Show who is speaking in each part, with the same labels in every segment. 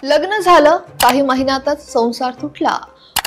Speaker 1: लग्न झालं, काही महिन्यातच संसार तुटला,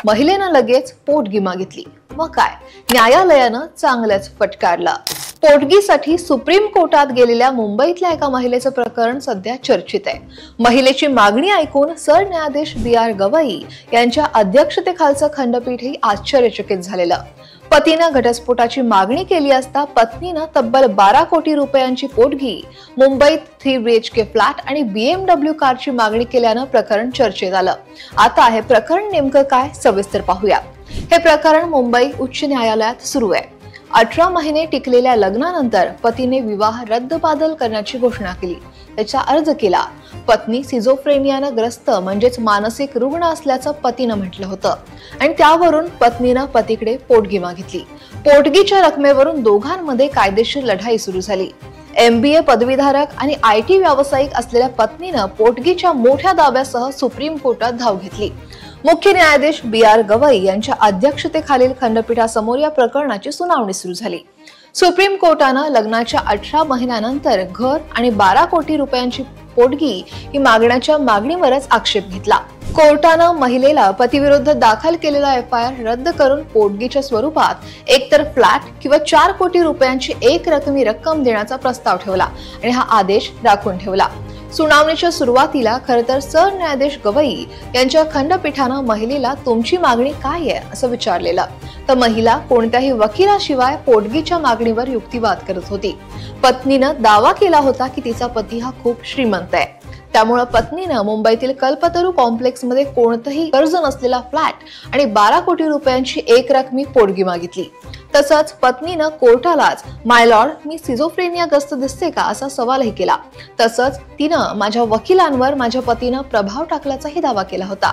Speaker 1: महिलेनं लगेच पोटगी मागितली. मग काय, न्यायालयानं चांगलंच फटकारला. पोटगीसाठी सुप्रीम कोर्टात गेलेल्या मुंबईतल्या एका महिलेचं प्रकरण सध्या चर्चेत आहे. महिलेची मागणी ऐकून सरन्यायाधीश BR गवई यांच्या अध्यक्षतेखालचं खंडपीठही आश्चर्यचकित झालेलं. पतीनं घटस्फोटाची मागणी केली असता पत्नीनं तब्बल 12 कोटी रुपयांची पोटगी, मुंबईत 3 BHK फ्लॅट आणि BMW कारची मागणी केल्यानं प्रकरण चर्चेत आलं. आता हे प्रकरण नेमकं काय, सविस्तर पाहूया. हे प्रकरण मुंबई उच्च न्यायालयात सुरू आहे. 18 महिने टिकलेल्या लग्नानंतर पतीने विवाह रद्दबादल करण्याची घोषणा केली. त्याचा अर्ज केला. पत्नी सिझोफ्रेनियानं ग्रस्त म्हणजेच मानसिक रुग्ण असल्याचं पतीनं म्हटलं होतं आणि त्यावरून पत्नीनं पतीकडे पोटगी मागितली. पोटगीच्या रकमेवरून दोघांमध्ये कायदेशीर लढाई सुरू झाली. MBA पदवीधारक आणि IT व्यावसायिक असलेल्या पत्नीनं पोटगीच्या मोठ्या दाव्यासह सुप्रीम कोर्टात धाव घेतली. मुख्य न्यायाधीश BR गवई यांच्या अध्यक्षतेखालील खंडपीठासमोर या प्रकरणाची सुनावणी सुरू झाली. सुप्रीम कोर्टानं लग्नाच्या 18 महिन्यानंतर घर आणि 12 कोटी रुपयांची पोटगी ही मागण्याच्या मागणीवरच आक्षेप घेतला. कोर्टानं महिलेला पतीविरुद्ध दाखल केलेला FIR रद्द करून पोटगीच्या स्वरूपात एकतर फ्लॅट किंवा 4 कोटी रुपयांची एक रकमी रक्कम देण्याचा प्रस्ताव ठेवला आणि हा आदेश राखून ठेवला. सुनावणीच्या सुरुवातीला खरं तर सरन्यायाधीश गवई यांच्या खंडपीठानं महिलेला तुमची मागणी काय आहे असं विचारलेलं. तर महिला कोणत्याही वकिलाशिवाय पोटगीच्या मागणीवर युक्तिवाद करत होती. पत्नीनं दावा केला होता की तिचा पती हा खूप श्रीमंत आहे, त्यामुळे पत्नीनं मुंबईतील कल्पतरू कॉम्प्लेक्स मध्ये कोणतंही कर्ज नसलेला फ्लॅट आणि 12 कोटी रुपयांची एक रकमी पोटगी मागितली. तसंच पत्नीनं कोर्टालाच माय लॉर्ड, मी सिझोफ्रेनियाग्रस्त दिसते का असा सवालही केला. तसंच तिनं माझ्या वकिलांवर माझ्या पतीनं प्रभाव टाकल्याचाही दावा केला होता.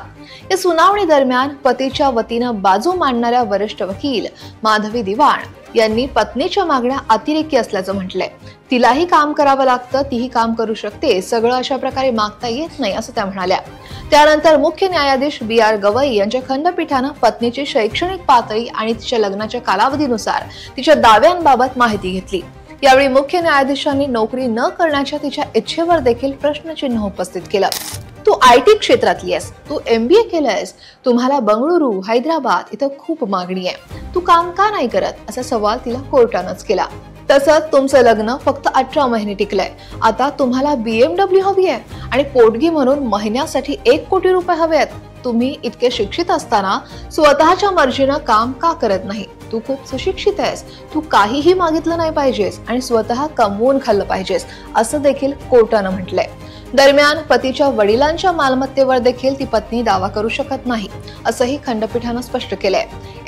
Speaker 1: या सुनावणी दरम्यान पतीच्या वतीनं बाजू मांडणाऱ्या वरिष्ठ वकील माधवी दिवाण यांनी पत्नीच्या मागण्या अतिरेकी असल्याचं म्हटलंय. तिलाही काम करावं लागतं, तीही काम करू शकते, सगळं अशा प्रकारे मागता येत नाही असं त्या म्हणाल्या. त्यानंतर मुख्य न्यायाधीश BR गवई यांच्या खंडपीठानं पत्नीची शैक्षणिक पातळी आणि तिच्या लग्नाच्या कालावधीनुसार तिच्या दाव्यांबाबत माहिती घेतली. यावेळी मुख्य न्यायाधीशांनी नोकरी न करण्याच्या तिच्या इच्छेवर देखील प्रश्नचिन्ह उपस्थित केलं. तू IT क्षेत्रातली आहेस, तू MBA केलंयस, तुम्हाला बंगळुरू, हैदराबाद इथं खूप मागणी आहे, तू काम का नाही करत असा सवाल तिला कोर्टानंच केला. तसंच तुमचं लग्न फक्त 18 महिने टिकलंय, आता तुम्हाला BMW हवी आहे आणि पोटगी म्हणून महिन्यासाठी 1 कोटी रुपये हवे आहेत. तुम्ही इतके शिक्षित असताना स्वतःच्या मर्जीनं काम का करत नाही? तू खूप सुशिक्षित आहेस, तू काहीही मागितलं नाही पाहिजेस आणि स्वतः कमवून खाल्लं पाहिजेस असं देखील कोर्टानं म्हटलंय. दरम्यान पतीच्या वडिलांच्या मालमत्तेवर देखील ती पत्नी दावा करू शकत नाही असंही खंडपीठानं स्पष्ट केलंय.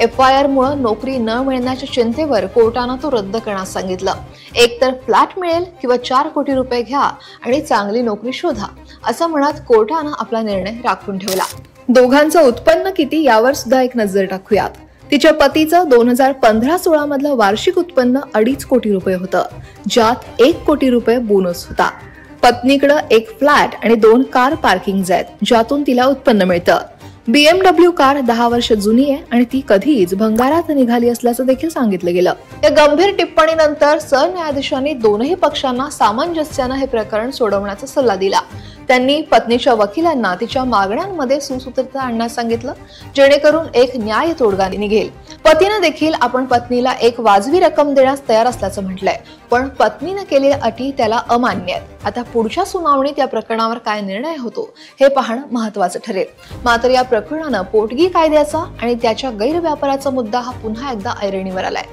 Speaker 1: FIR मुळे नोकरी न मिळण्याच्या चिंतेवर कोर्टानं तो रद्द करण्यास सांगितलं. एकतर फ्लॅट मिळेल किंवा 4 कोटी रुपये घ्या आणि चांगली नोकरी शोधा असं म्हणत कोर्टानं आपला निर्णय राखून ठेवला. दोघांचं उत्पन्न किती यावर सुद्धा एक नजर टाकूयात. तिच्या पतीचं 2015-16 मधलं वार्षिक उत्पन्न 2.5 कोटी रुपये होतं, ज्यात 1 कोटी रुपये बोनस होता. पत्नीकडे एक फ्लॅट आणि 2 कार पार्किंग आहेत, ज्यातून तिला उत्पन्न मिळतं. BMW कार 10 वर्ष जुनी आहे आणि ती कधीच भंगारात निघाली असल्याचं देखील सांगितलं गेलं. या गंभीर टिप्पणीनंतर सरन्यायाधीशांनी दोनही पक्षांना सामंजस्यानं हे प्रकरण सोडवण्याचा सल्ला दिला. त्यांनी पत्नीच्या वकिलांना तिच्या मागण्यांमध्ये सुसूत्रता आणण्यास सांगितलं, जेणेकरून एक न्याय तोडगा निघेल. पतीनं देखील आपण पत्नीला एक वाजवी रक्कम देण्यास तयार असल्याचं म्हटलंय, पण पत्नीनं केलेल्या अटी त्याला अमान्य आहेत. आता पुढच्या सुनावणीत या प्रकरणावर काय निर्णय होतो हे पाहणं महत्वाचं ठरेल. मात्र या प्रकरणानं पोटगी कायद्याचा आणि त्याच्या गैरव्यापाराचा मुद्दा हा पुन्हा एकदा ऐरणीवर आलाय.